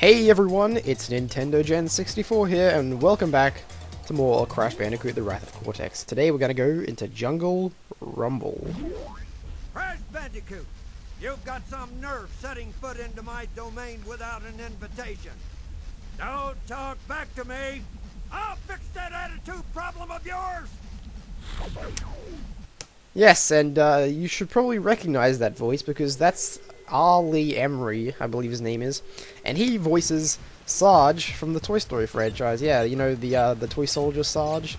Hey everyone, it's Nintendo Gen 64 here, and welcome back to more Crash Bandicoot: The Wrath of Cortex. Today we're gonna go into Jungle Rumble. Crash Bandicoot, you've got some nerve setting foot into my domain without an invitation. Don't talk back to me. I'll fix that attitude problem of yours. Yes, and you should probably recognize that voice because that's Ali Emery, I believe his name is, and he voices Sarge from the Toy Story franchise. Yeah, you know, the toy soldier Sarge.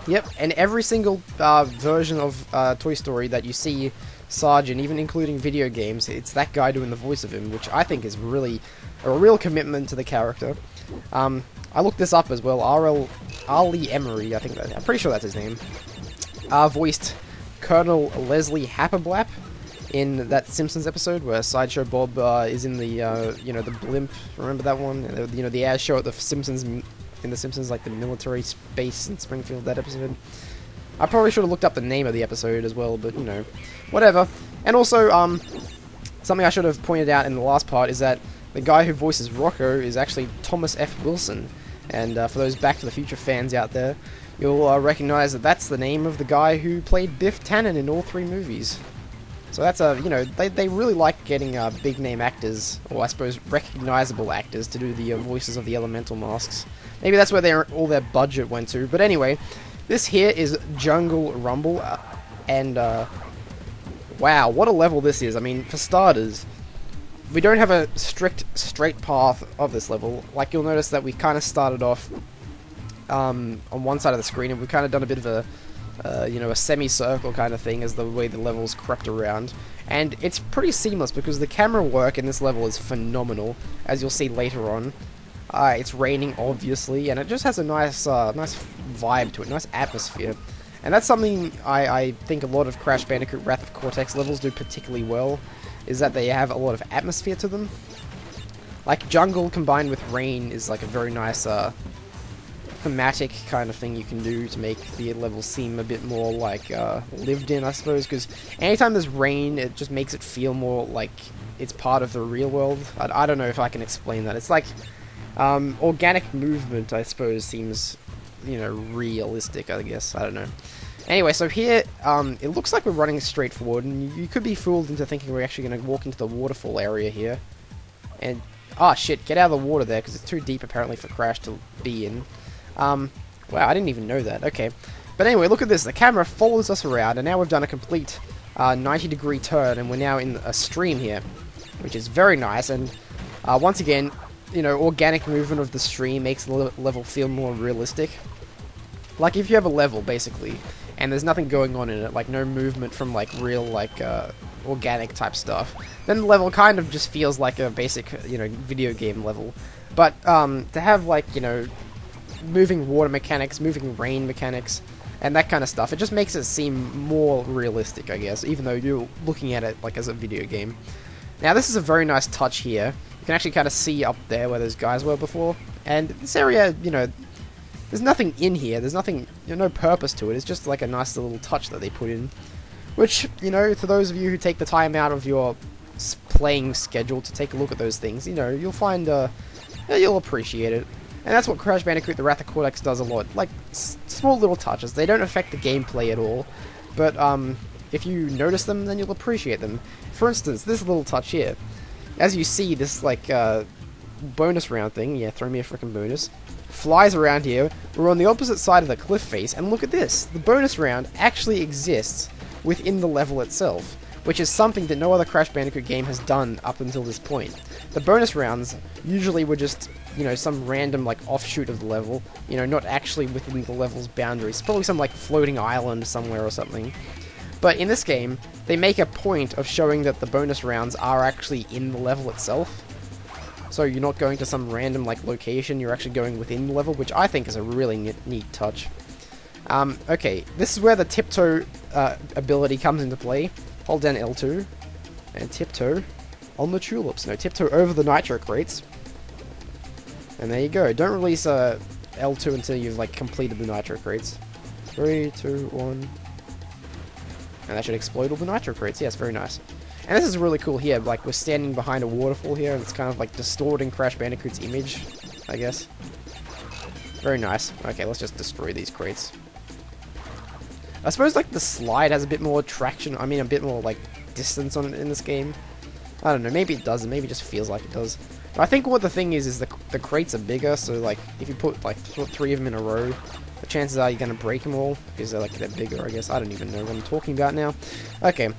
Yep, and every single version of Toy Story that you see Sarge in, even including video games, it's that guy doing the voice of him, which I think is really a real commitment to the character. I looked this up as well. Ali Emery, I'm pretty sure that's his name. Voiced Colonel Leslie Happerblap in that Simpsons episode where Sideshow Bob is in the the blimp. Remember that one? The air show at the Simpsons in the Simpsons, like the military base in Springfield. That episode. I probably should have looked up the name of the episode as well, but whatever. And also, something I should have pointed out in the last part is that the guy who voices Rocco is actually Thomas F. Wilson. And for those Back to the Future fans out there, you'll recognize that that's the name of the guy who played Biff Tannen in all three movies. So that's they really like getting big name actors, or I suppose recognizable actors, to do the voices of the elemental masks. Maybe that's where all their budget went to. But anyway, this here is Jungle Rumble, and wow, what a level this is. I mean, for starters, we don't have a straight path of this level. Like, you'll notice that we kind of started off on one side of the screen, and we've kind of done a bit of a a semicircle kind of thing as the way the levels crept around. And it's pretty seamless because the camera work in this level is phenomenal, as you'll see later on. It's raining, obviously, and it just has a nice vibe to it, nice atmosphere. And that's something I think a lot of Crash Bandicoot Wrath of Cortex levels do particularly well, is that they have a lot of atmosphere to them. Like, jungle combined with rain is like a very nice thematic kind of thing you can do to make the level seem a bit more like lived in, I suppose, because anytime there's rain, it just makes it feel more like it's part of the real world. I don't know if I can explain that. It's like organic movement, I suppose, seems realistic, I guess. I don't know. Anyway, so here it looks like we're running straight forward, and you could be fooled into thinking we're actually going to walk into the waterfall area here. And shit, get out of the water there, because it's too deep apparently for Crash to be in. Wow, I didn't even know that. Okay. But anyway, look at this. The camera follows us around, and now we've done a complete 90-degree turn, and we're now in a stream here, which is very nice. And once again, organic movement of the stream makes the level feel more realistic. Like, if you have a level, basically, and there's nothing going on in it, like no movement from, like, real, like, organic type stuff, then the level kind of just feels like a basic, video game level. But, to have, like, moving water mechanics, moving rain mechanics, and that kind of stuff, it just makes it seem more realistic, I guess, even though you're looking at it like as a video game. Now, this is a very nice touch here. You can actually kind of see up there where those guys were before, and this area, there's nothing in here, there's nothing, no purpose to it, it's just like a nice little touch that they put in, which, for those of you who take the time out of your playing schedule to take a look at those things, you'll find, you'll appreciate it. And that's what Crash Bandicoot: The Wrath of Cortex does a lot. Like, small little touches. They don't affect the gameplay at all. But, if you notice them, then you'll appreciate them. For instance, this little touch here. As you see, this, like, bonus round thing. Yeah, throw me a frickin' bonus. Flies around here. We're on the opposite side of the cliff face. And look at this. The bonus round actually exists within the level itself, which is something that no other Crash Bandicoot game has done up until this point. The bonus rounds usually were just, some random, like, offshoot of the level, not actually within the level's boundaries. Probably some, like, floating island somewhere or something. But in this game, they make a point of showing that the bonus rounds are actually in the level itself. So you're not going to some random, like, location, you're actually going within the level, which I think is a really neat touch. Okay, this is where the tiptoe ability comes into play. Hold down L2, and tiptoe on the tulips. No, tiptoe over the nitro crates. And there you go. Don't release L2 until you've, like, completed the nitro crates. 3, 2, 1. And that should explode all the nitro crates. Yes, very nice. And this is really cool here, like we're standing behind a waterfall here, and it's kind of like distorting Crash Bandicoot's image, I guess. Very nice. Okay, let's just destroy these crates. I suppose like the slide has a bit more traction, I mean a bit more like distance on it in this game. I don't know, maybe it doesn't, maybe it just feels like it does. But I think what the thing is the crates are bigger, so like if you put like 3 of them in a row, the chances are you're going to break them all, because they're bigger, I guess. I don't even know what I'm talking about now. Okay.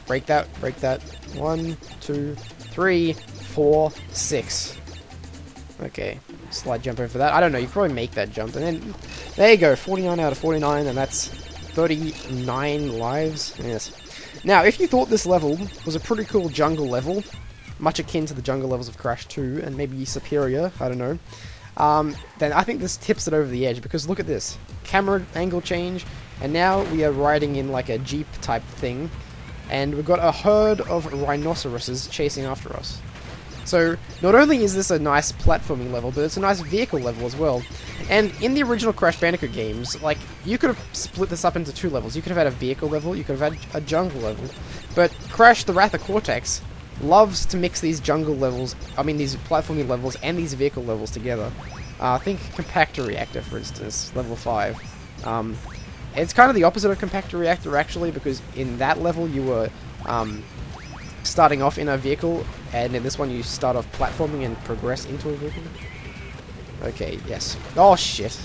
Break that, break that. 1, 2, 3, 4, 6. Okay. Slide jump over that. I don't know, you can probably make that jump. And then, there you go, 49 out of 49, and that's 39 lives. Yes. Now, if you thought this level was a pretty cool jungle level, much akin to the jungle levels of Crash 2, and maybe superior, I don't know, then I think this tips it over the edge, because look at this. Camera angle change, and now we are riding in like a jeep type thing, and we've got a herd of rhinoceroses chasing after us. So, not only is this a nice platforming level, but it's a nice vehicle level as well. And in the original Crash Bandicoot games, like, you could have split this up into 2 levels. You could have had a vehicle level, you could have had a jungle level. But Crash the Wrath of Cortex loves to mix these jungle levels, I mean these platforming levels and these vehicle levels together. Think Compactor Reactor, for instance, level 5. It's kind of the opposite of Compactor Reactor, actually, because in that level you were starting off in a vehicle, and in this one you start off platforming and progress into a vehicle. Okay, yes. Oh, shit.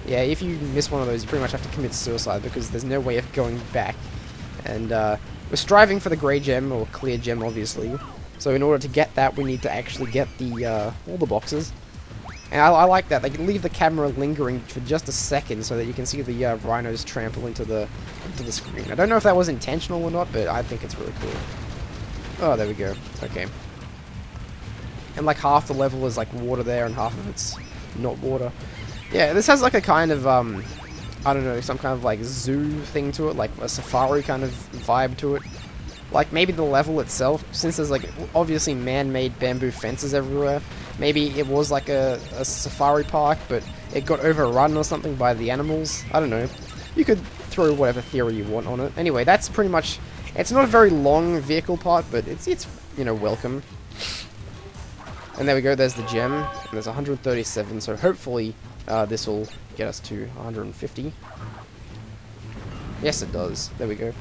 Yeah, if you miss one of those, you pretty much have to commit suicide, because there's no way of going back. And we're striving for the grey gem, or clear gem, obviously. So in order to get that, we need to actually get the all the boxes. And I like that. They can leave the camera lingering for just a second so that you can see the rhinos trample into the screen. I don't know if that was intentional or not, but I think it's really cool. Oh, there we go. Okay. And like half the level is like water there, and half of it's not water. Yeah, this has like a kind of, I don't know, some kind of like zoo thing to it, like a safari kind of vibe to it. Like maybe the level itself, since there's like obviously man-made bamboo fences everywhere, maybe it was like a safari park, but it got overrun or something by the animals. I don't know. You could throw whatever theory you want on it. Anyway, that's pretty much. It's not a very long vehicle part, but it's you know, welcome. And there we go. There's the gem. And there's 137. So hopefully this will get us to 150. Yes, it does. There we go.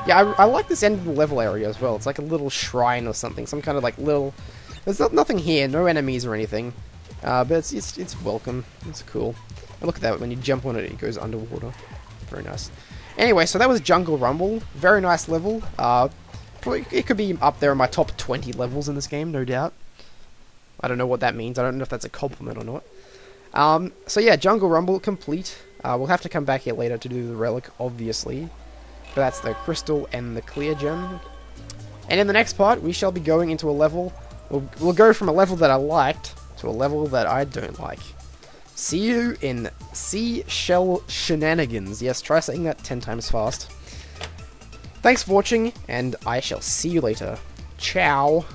Yeah, I like this end of the level area as well. It's like a little shrine or something. Some kind of like little... There's nothing here. No enemies or anything. But it's welcome. It's cool. And look at that. When you jump on it, it goes underwater. Very nice. Anyway, so that was Jungle Rumble. Very nice level. It could be up there in my top 20 levels in this game, no doubt. I don't know what that means. I don't know if that's a compliment or not. So yeah, Jungle Rumble complete. We'll have to come back here later to do the relic, obviously. But that's the crystal and the clear gem. And in the next part, we shall be going into a level... We'll go from a level that I liked to a level that I don't like. See you in Seashell Shenanigans. Yes, try saying that 10 times fast. Thanks for watching, and I shall see you later. Ciao.